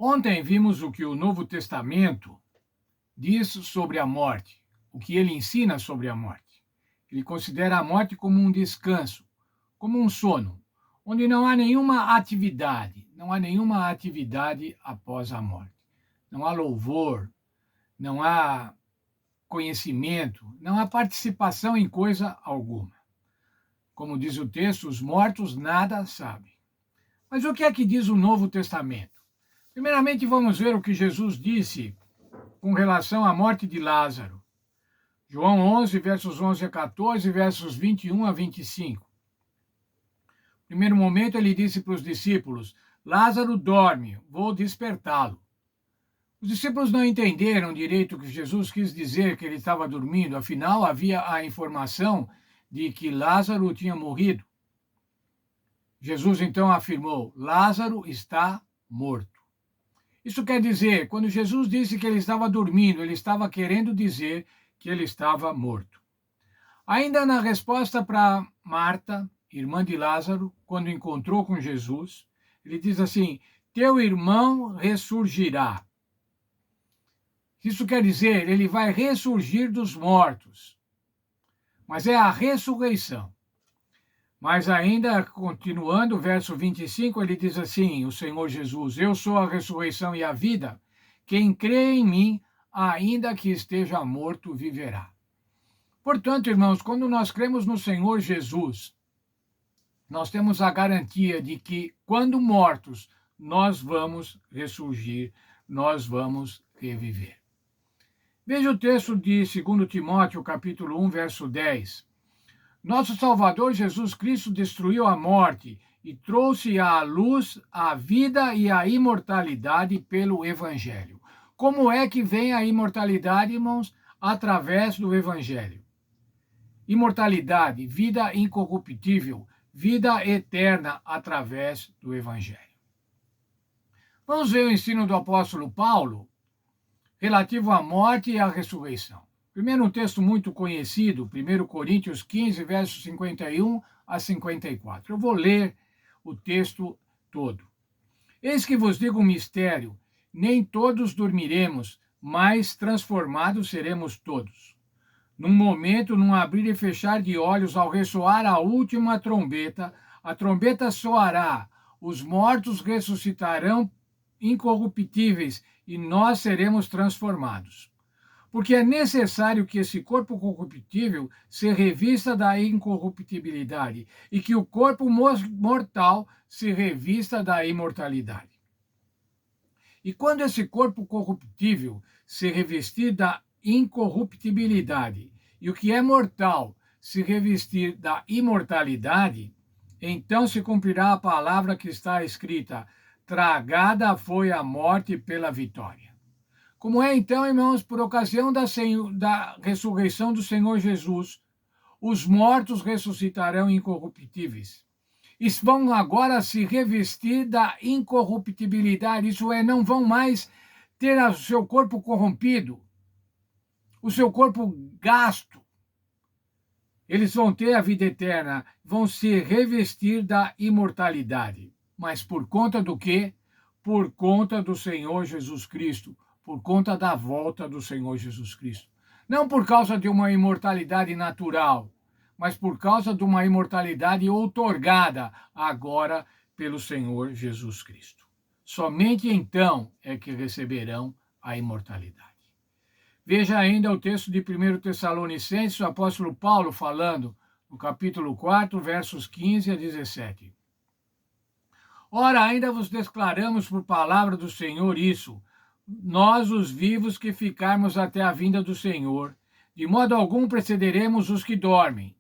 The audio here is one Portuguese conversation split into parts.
Ontem vimos o que o Novo Testamento diz sobre a morte, o que ele ensina sobre a morte. Ele considera a morte como um descanso, como um sono, onde não há nenhuma atividade após a morte. Não há louvor, não há conhecimento, não há participação em coisa alguma. Como diz o texto, os mortos nada sabem. Mas o que é que diz o Novo Testamento? Primeiramente, vamos ver o que Jesus disse com relação à morte de Lázaro. João 11, versos 11 a 14, versos 21 a 25. No primeiro momento, ele disse para os discípulos: Lázaro dorme, vou despertá-lo. Os discípulos não entenderam direito o que Jesus quis dizer que ele estava dormindo, afinal, havia a informação de que Lázaro tinha morrido. Jesus então afirmou: Lázaro está morto. Isso quer dizer, quando Jesus disse que ele estava dormindo, ele estava querendo dizer que ele estava morto. Ainda na resposta para Marta, irmã de Lázaro, quando encontrou com Jesus, ele diz assim: teu irmão ressurgirá. Isso quer dizer, ele vai ressurgir dos mortos. Mas é a ressurreição. Mas ainda, continuando, verso 25, ele diz assim, o Senhor Jesus: eu sou a ressurreição e a vida. Quem crê em mim, ainda que esteja morto, viverá. Portanto, irmãos, quando nós cremos no Senhor Jesus, nós temos a garantia de que, quando mortos, nós vamos ressurgir, nós vamos reviver. Veja o texto de 2 Timóteo, capítulo 1, verso 10. Nosso Salvador Jesus Cristo destruiu a morte e trouxe à luz a vida e a imortalidade pelo Evangelho. Como é que vem a imortalidade, irmãos? Através do Evangelho. Imortalidade, vida incorruptível, vida eterna através do Evangelho. Vamos ver o ensino do apóstolo Paulo relativo à morte e à ressurreição. Primeiro, um texto muito conhecido, 1 Coríntios 15, versos 51 a 54. Eu vou ler o texto todo. Eis que vos digo um mistério: nem todos dormiremos, mas transformados seremos todos. Num momento, num abrir e fechar de olhos, ao ressoar a última a trombeta soará, os mortos ressuscitarão incorruptíveis e nós seremos transformados. Porque é necessário que esse corpo corruptível se revista da incorruptibilidade e que o corpo mortal se revista da imortalidade. E quando esse corpo corruptível se revestir da incorruptibilidade e o que é mortal se revestir da imortalidade, então se cumprirá a palavra que está escrita: tragada foi a morte pela vitória. Como é então, irmãos, por ocasião da ressurreição do Senhor Jesus, os mortos ressuscitarão incorruptíveis. E vão agora se revestir da incorruptibilidade, isso é, não vão mais ter o seu corpo corrompido, o seu corpo gasto. Eles vão ter a vida eterna, vão se revestir da imortalidade. Mas por conta do quê? Por conta do Senhor Jesus Cristo, por conta da volta do Senhor Jesus Cristo. Não por causa de uma imortalidade natural, mas por causa de uma imortalidade outorgada agora pelo Senhor Jesus Cristo. Somente então é que receberão a imortalidade. Veja ainda o texto de 1 Tessalonicenses, o apóstolo Paulo falando, no capítulo 4, versos 15 a 17. Ora, ainda vos declaramos por palavra do Senhor isso, nós os vivos que ficarmos até a vinda do Senhor, de modo algum precederemos os que dormem.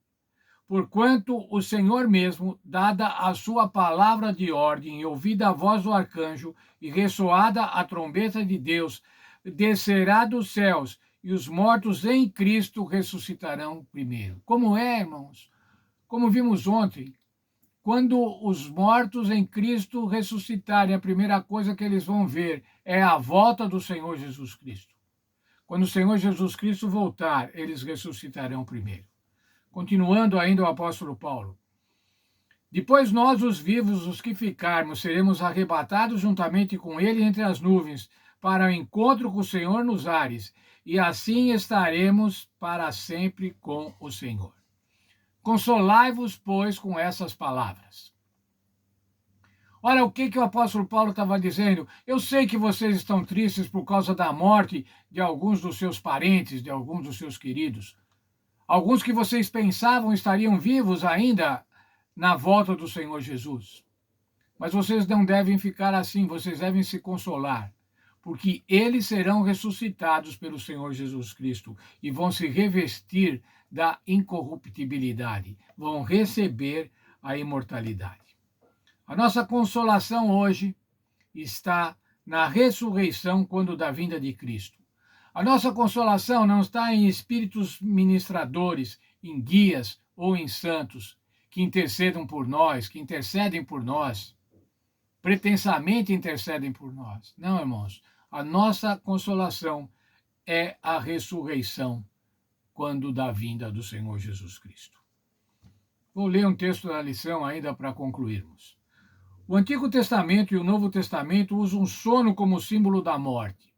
Porquanto o Senhor mesmo, dada a sua palavra de ordem e ouvida a voz do arcanjo e ressoada a trombeta de Deus, descerá dos céus e os mortos em Cristo ressuscitarão primeiro. Como é, irmãos? Como vimos ontem, quando os mortos em Cristo ressuscitarem, a primeira coisa que eles vão ver é a volta do Senhor Jesus Cristo. Quando o Senhor Jesus Cristo voltar, eles ressuscitarão primeiro. Continuando ainda o apóstolo Paulo. Depois nós, os vivos, os que ficarmos, seremos arrebatados juntamente com ele entre as nuvens, para o encontro com o Senhor nos ares, e assim estaremos para sempre com o Senhor. Consolai-vos, pois, com essas palavras. Olha o que o apóstolo Paulo estava dizendo. Eu sei que vocês estão tristes por causa da morte de alguns dos seus parentes, de alguns dos seus queridos. Alguns que vocês pensavam estariam vivos ainda na volta do Senhor Jesus. Mas vocês não devem ficar assim, vocês devem se consolar, porque eles serão ressuscitados pelo Senhor Jesus Cristo e vão se revestir da incorruptibilidade, vão receber a imortalidade. A nossa consolação hoje está na ressurreição quando da vinda de Cristo. A nossa consolação não está em espíritos ministradores, em guias ou em santos que intercedem por nós, pretensamente intercedem por nós. Não, irmãos. A nossa consolação é a ressurreição quando da vinda do Senhor Jesus Cristo. Vou ler um texto da lição ainda para concluirmos. O Antigo Testamento e o Novo Testamento usam sono como símbolo da morte.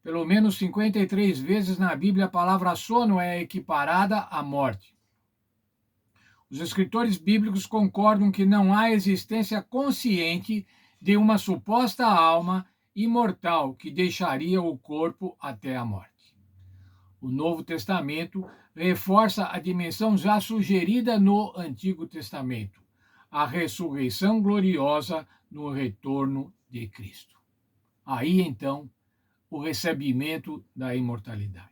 Pelo menos 53 vezes na Bíblia a palavra sono é equiparada à morte. Os escritores bíblicos concordam que não há existência consciente de uma suposta alma imortal que deixaria o corpo até a morte. O Novo Testamento reforça a dimensão já sugerida no Antigo Testamento, a ressurreição gloriosa no retorno de Cristo. Aí, então, o recebimento da imortalidade.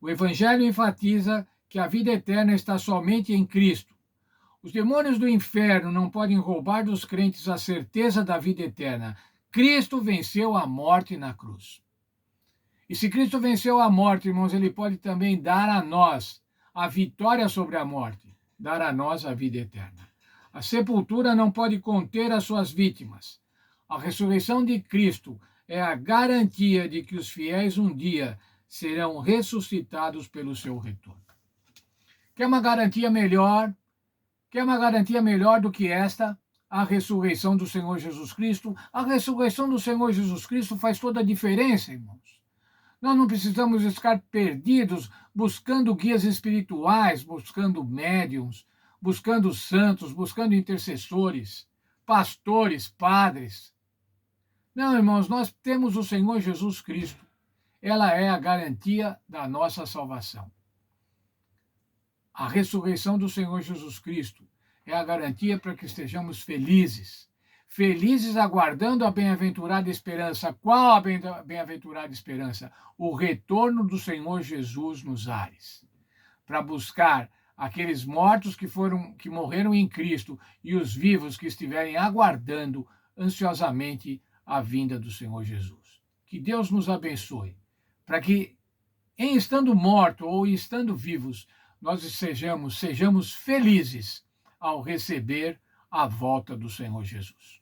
O Evangelho enfatiza que a vida eterna está somente em Cristo. Os demônios do inferno não podem roubar dos crentes a certeza da vida eterna. Cristo venceu a morte na cruz. E se Cristo venceu a morte, irmãos, ele pode também dar a nós a vitória sobre a morte, dar a nós a vida eterna. A sepultura não pode conter as suas vítimas. A ressurreição de Cristo é a garantia de que os fiéis um dia serão ressuscitados pelo seu retorno. Quer uma garantia melhor? Quer uma garantia melhor do que esta? A ressurreição do Senhor Jesus Cristo. A ressurreição do Senhor Jesus Cristo faz toda a diferença, irmãos. Nós não precisamos estar perdidos buscando guias espirituais, buscando médiuns, buscando santos, buscando intercessores, pastores, padres. Não, irmãos, nós temos o Senhor Jesus Cristo. Ela é a garantia da nossa salvação. A ressurreição do Senhor Jesus Cristo é a garantia para que estejamos felizes. Felizes aguardando a bem-aventurada esperança. Qual a bem-aventurada esperança? O retorno do Senhor Jesus nos ares. Para buscar aqueles mortos que morreram em Cristo e os vivos que estiverem aguardando ansiosamente a vinda do Senhor Jesus. Que Deus nos abençoe, para que, em estando mortos ou estando vivos, nós sejamos felizes ao receber a volta do Senhor Jesus.